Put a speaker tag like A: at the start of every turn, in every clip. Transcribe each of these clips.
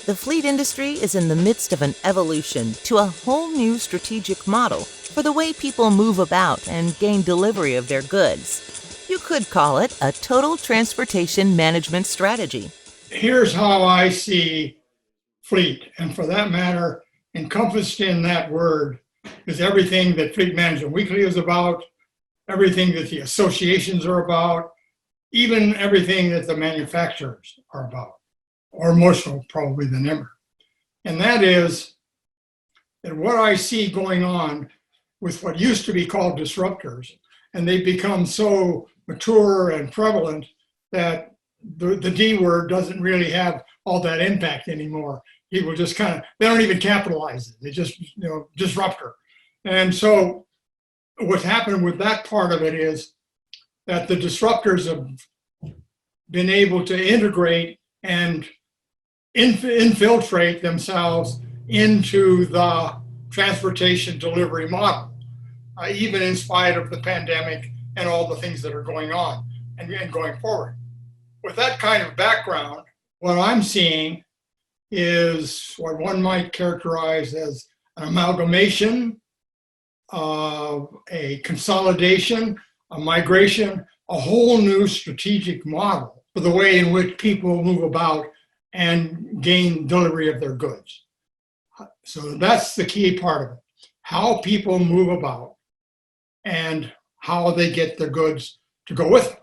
A: The fleet industry is in the midst of an evolution to a whole new strategic model for the way people move about and gain delivery of their goods. You could call it a total transportation management strategy.
B: Here's how I see fleet, and for that matter, encompassed in that word is everything that Fleet Management Weekly is about, everything that the associations are about, even everything that the manufacturers are about, or more so probably than ever. And that is that what I see going on with what used to be called disruptors, and they've become so mature and prevalent that the D word doesn't really have all that impact anymore. People just they don't even capitalize it. They just, disruptor. And so what's happened with that part of it is that the disruptors have been able to integrate and infiltrate themselves into the transportation delivery model, even in spite of the pandemic and all the things that are going on and going forward. With that kind of background, what I'm seeing is what one might characterize as an amalgamation, a consolidation, a migration, a whole new strategic model for the way in which people move about and gain delivery of their goods. So that's the key part of it, how people move about and how they get their goods to go with them.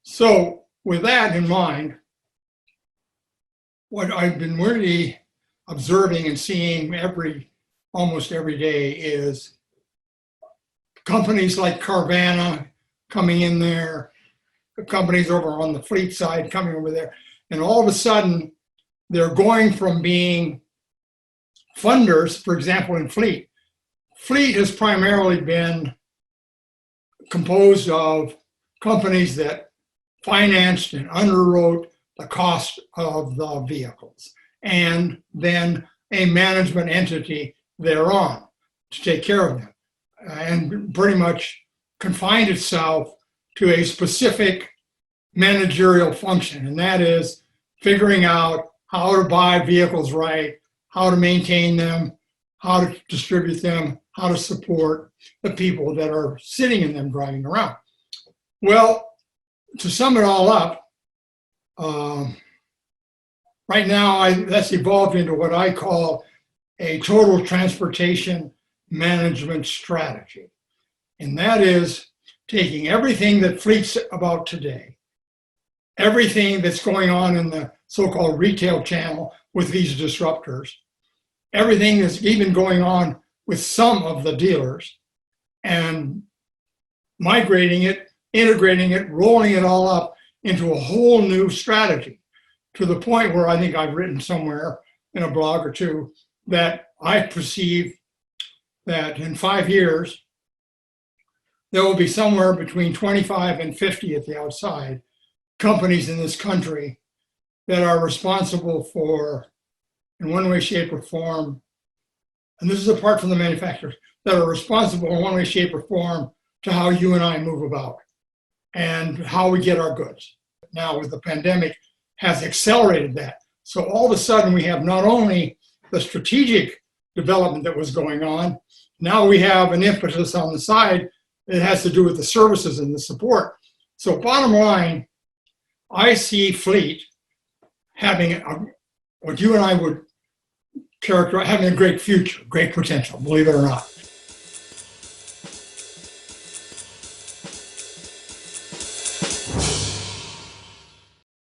B: So with that in mind, what I've been really observing and seeing almost every day is companies like Carvana coming in there, companies over on the fleet side coming over there, and all of a sudden they're going from being funders, for example, in fleet. Fleet has primarily been composed of companies that financed and underwrote the cost of the vehicles, and then a management entity thereon to take care of them, and pretty much confined itself to a specific managerial function, and that is figuring out how to buy vehicles right, how to maintain them, how to distribute them, how to support the people that are sitting in them driving around. Well, to sum it all up, right now that's evolved into what I call a total transportation management strategy. And that is taking everything that fleet's about today, everything that's going on in the so-called retail channel with these disruptors, everything that's even going on with some of the dealers, and migrating it, integrating it, rolling it all up into a whole new strategy, to the point where I think I've written somewhere in a blog or two that I perceive that in 5 years, there will be somewhere between 25 and 50 at the outside companies in this country that are responsible for, in one way, shape, or form, and this is apart from the manufacturers, that are responsible in one way, shape, or form to how you and I move about and how we get our goods. Now, with the pandemic, has accelerated that. So all of a sudden, we have not only the strategic development that was going on, now we have an impetus on the side that has to do with the services and the support. So bottom line, I see fleet having what you and I would characterize having a great future, great potential, believe it or not.